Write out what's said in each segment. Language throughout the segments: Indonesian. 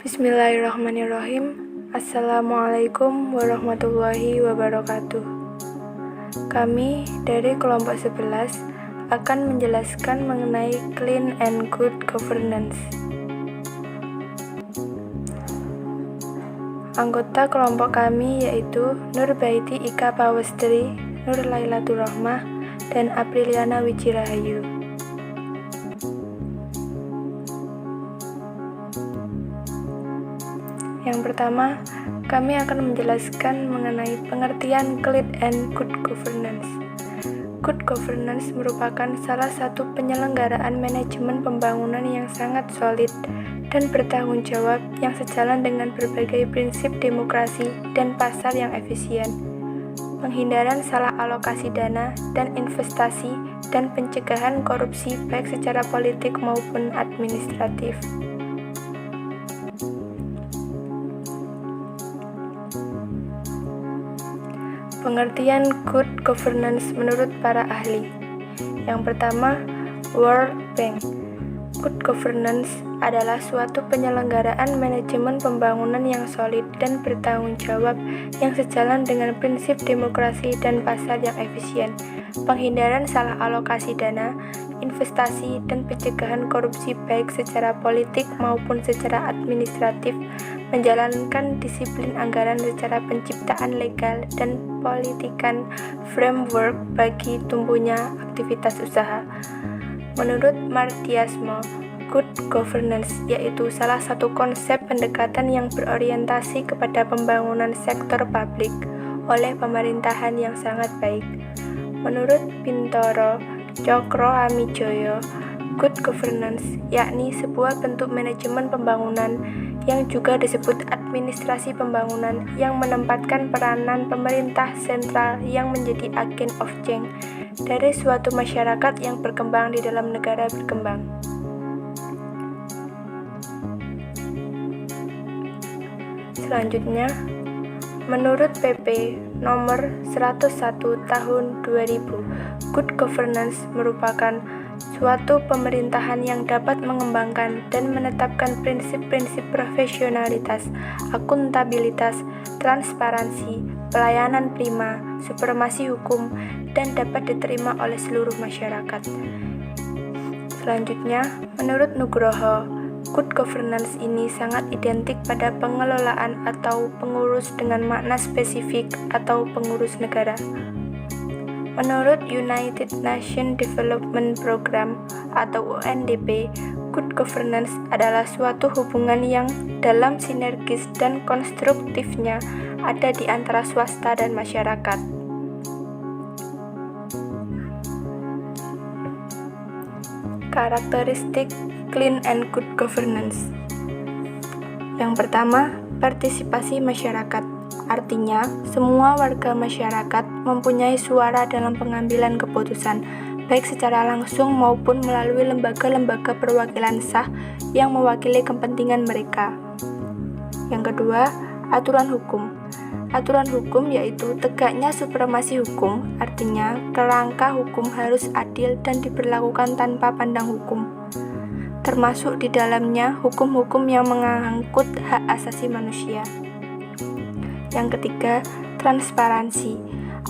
Bismillahirrahmanirrahim. Assalamualaikum warahmatullahi wabarakatuh. Kami dari kelompok 11 akan menjelaskan mengenai Clean and Good Governance. Anggota kelompok kami yaitu Nur Baiti Ika Pawestri, Nur Lailatul Rahmah, dan Apriliana Wijirahayu. Yang pertama, kami akan menjelaskan mengenai pengertian Clean and Good Governance. Good Governance merupakan salah satu penyelenggaraan manajemen pembangunan yang sangat solid dan bertanggung jawab yang sejalan dengan berbagai prinsip demokrasi dan pasar yang efisien, penghindaran salah alokasi dana dan investasi, dan pencegahan korupsi baik secara politik maupun administratif. Pengertian good governance menurut para ahli. Yang pertama, World Bank. Good governance adalah suatu penyelenggaraan manajemen pembangunan yang solid dan bertanggung jawab yang sejalan dengan prinsip demokrasi dan pasar yang efisien, penghindaran salah alokasi dana, investasi, dan pencegahan korupsi baik secara politik maupun secara administratif, menjalankan disiplin anggaran secara penciptaan legal dan politikan framework bagi tumbuhnya aktivitas usaha. Menurut Martiasmo, good governance yaitu salah satu konsep pendekatan yang berorientasi kepada pembangunan sektor publik oleh pemerintahan yang sangat baik. Menurut Bintoro Cokroamijoyo, good governance yakni sebuah bentuk manajemen pembangunan yang juga disebut administrasi pembangunan yang menempatkan peranan pemerintah sentral yang menjadi agen of change dari suatu masyarakat yang berkembang di dalam negara berkembang. Selanjutnya, menurut PP nomor 101 tahun 2000, good governance merupakan suatu pemerintahan yang dapat mengembangkan dan menetapkan prinsip-prinsip profesionalitas, akuntabilitas, transparansi, pelayanan prima, supremasi hukum, dan dapat diterima oleh seluruh masyarakat. Selanjutnya, menurut Nugroho, good governance ini sangat identik pada pengelolaan atau pengurus dengan makna spesifik atau pengurus negara. Menurut United Nations Development Program atau UNDP, good governance adalah suatu hubungan yang dalam sinergis dan konstruktifnya ada di antara swasta dan masyarakat. Karakteristik Clean and Good Governance. Yang pertama, partisipasi masyarakat. Artinya, semua warga masyarakat mempunyai suara dalam pengambilan keputusan, baik secara langsung maupun melalui lembaga-lembaga perwakilan sah yang mewakili kepentingan mereka. Yang kedua, aturan hukum. Aturan hukum yaitu tegaknya supremasi hukum, artinya kerangka hukum harus adil dan diberlakukan tanpa pandang hukum, termasuk di dalamnya hukum-hukum yang mengangkut hak asasi manusia. Yang ketiga, transparansi.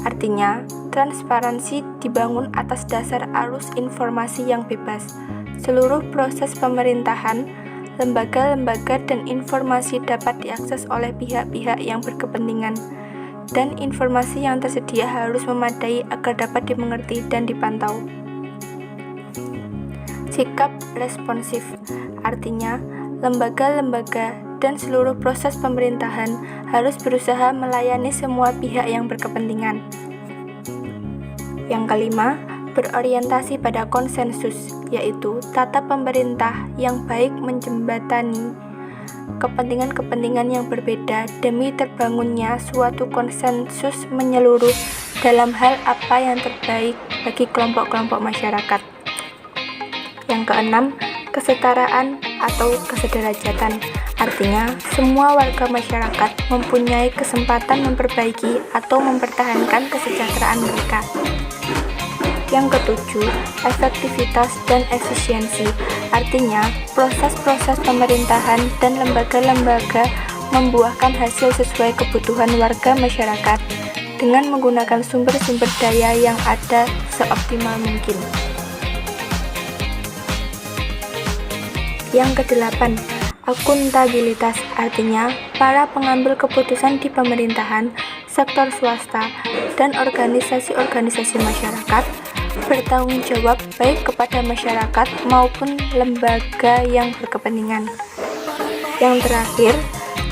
Artinya, transparansi dibangun atas dasar arus informasi yang bebas. Seluruh proses pemerintahan, lembaga-lembaga dan informasi dapat diakses oleh pihak-pihak yang berkepentingan, dan informasi yang tersedia harus memadai agar dapat dimengerti dan dipantau. Sikap responsif. Artinya, lembaga-lembaga dan seluruh proses pemerintahan harus berusaha melayani semua pihak yang berkepentingan. Yang kelima, berorientasi pada konsensus, yaitu tata pemerintah yang baik menjembatani kepentingan-kepentingan yang berbeda demi terbangunnya suatu konsensus menyeluruh dalam hal apa yang terbaik bagi kelompok-kelompok masyarakat. Yang keenam, kesetaraan atau kesederajatan. Artinya, semua warga masyarakat mempunyai kesempatan memperbaiki atau mempertahankan kesejahteraan mereka. Yang ketujuh, efektivitas dan efisiensi. Artinya, proses-proses pemerintahan dan lembaga-lembaga membuahkan hasil sesuai kebutuhan warga masyarakat dengan menggunakan sumber-sumber daya yang ada seoptimal mungkin. Yang kedelapan, akuntabilitas. Artinya, para pengambil keputusan di pemerintahan, sektor swasta, dan organisasi-organisasi masyarakat bertanggung jawab baik kepada masyarakat maupun lembaga yang berkepentingan. Yang terakhir,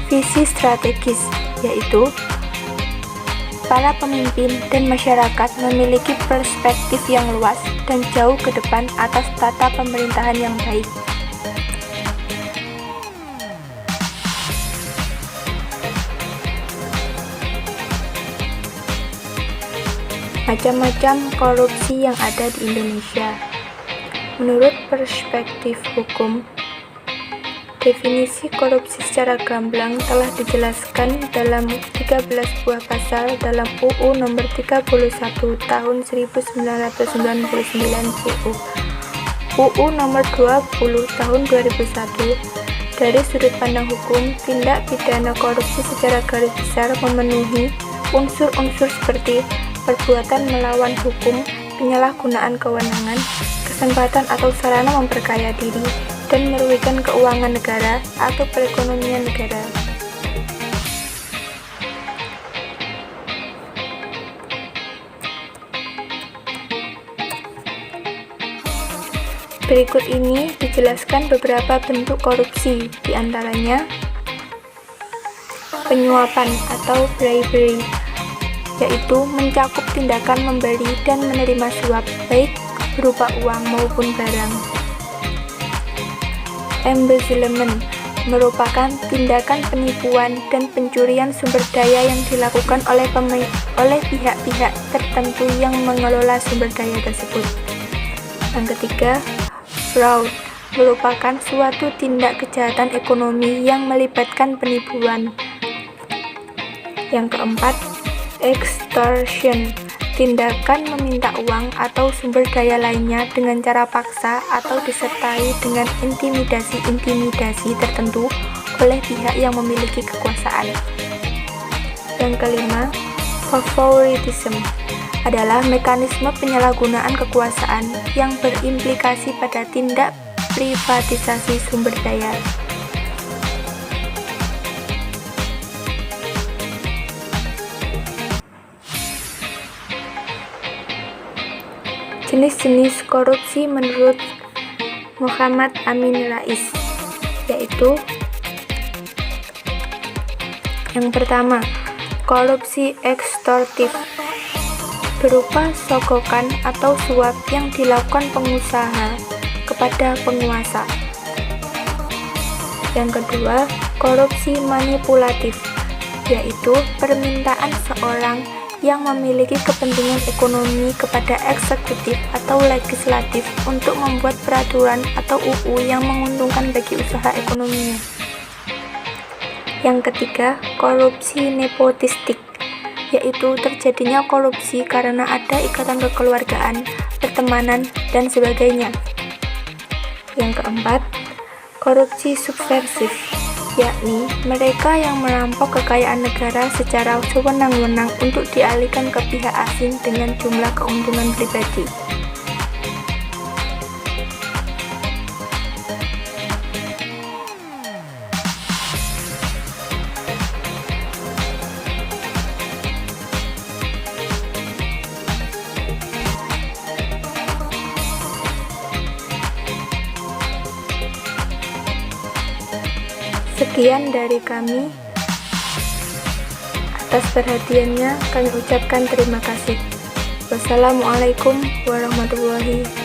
visi strategis, yaitu para pemimpin dan masyarakat memiliki perspektif yang luas dan jauh ke depan atas tata pemerintahan yang baik. Macam-macam korupsi yang ada di Indonesia. Menurut perspektif hukum, definisi korupsi secara gamblang telah dijelaskan dalam 13 buah pasal dalam UU Nomor 31 Tahun 1999 UU Nomor 20 Tahun 2001. Dari sudut pandang hukum, tindak pidana korupsi secara garis besar memenuhi unsur-unsur seperti perbuatan melawan hukum, penyalahgunaan kewenangan, kesempatan atau sarana memperkaya diri, dan merugikan keuangan negara atau perekonomian negara. Berikut ini dijelaskan beberapa bentuk korupsi, diantaranya penyuapan atau bribery, yaitu mencakup tindakan memberi dan menerima suap baik berupa uang maupun barang. Embezzlement merupakan tindakan penipuan dan pencurian sumber daya yang dilakukan oleh pihak-pihak tertentu yang mengelola sumber daya tersebut. Yang ketiga, fraud merupakan suatu tindak kejahatan ekonomi yang melibatkan penipuan. Yang keempat, extortion, tindakan meminta uang atau sumber daya lainnya dengan cara paksa atau disertai dengan intimidasi tertentu oleh pihak yang memiliki kekuasaan. Yang kelima, favoritism adalah mekanisme penyalahgunaan kekuasaan yang berimplikasi pada tindak privatisasi sumber daya. Jenis-jenis korupsi menurut Muhammad Amin Rais, yaitu yang pertama, korupsi ekstortif, berupa sogokan atau suap yang dilakukan pengusaha kepada penguasa. Yang kedua, korupsi manipulatif, yaitu permintaan seorang yang memiliki kepentingan ekonomi kepada eksekutif atau legislatif untuk membuat peraturan atau UU yang menguntungkan bagi usaha ekonominya. Yang ketiga, korupsi nepotistik, yaitu terjadinya korupsi karena ada ikatan kekeluargaan, pertemanan, dan sebagainya. Yang keempat, korupsi subversif, yakni mereka yang merampok kekayaan negara secara sewenang-wenang untuk dialihkan ke pihak asing dengan jumlah keuntungan pribadi. Sekian dari kami. Atas perhatiannya kami ucapkan terima kasih. Wassalamualaikum warahmatullahi wabarakatuh.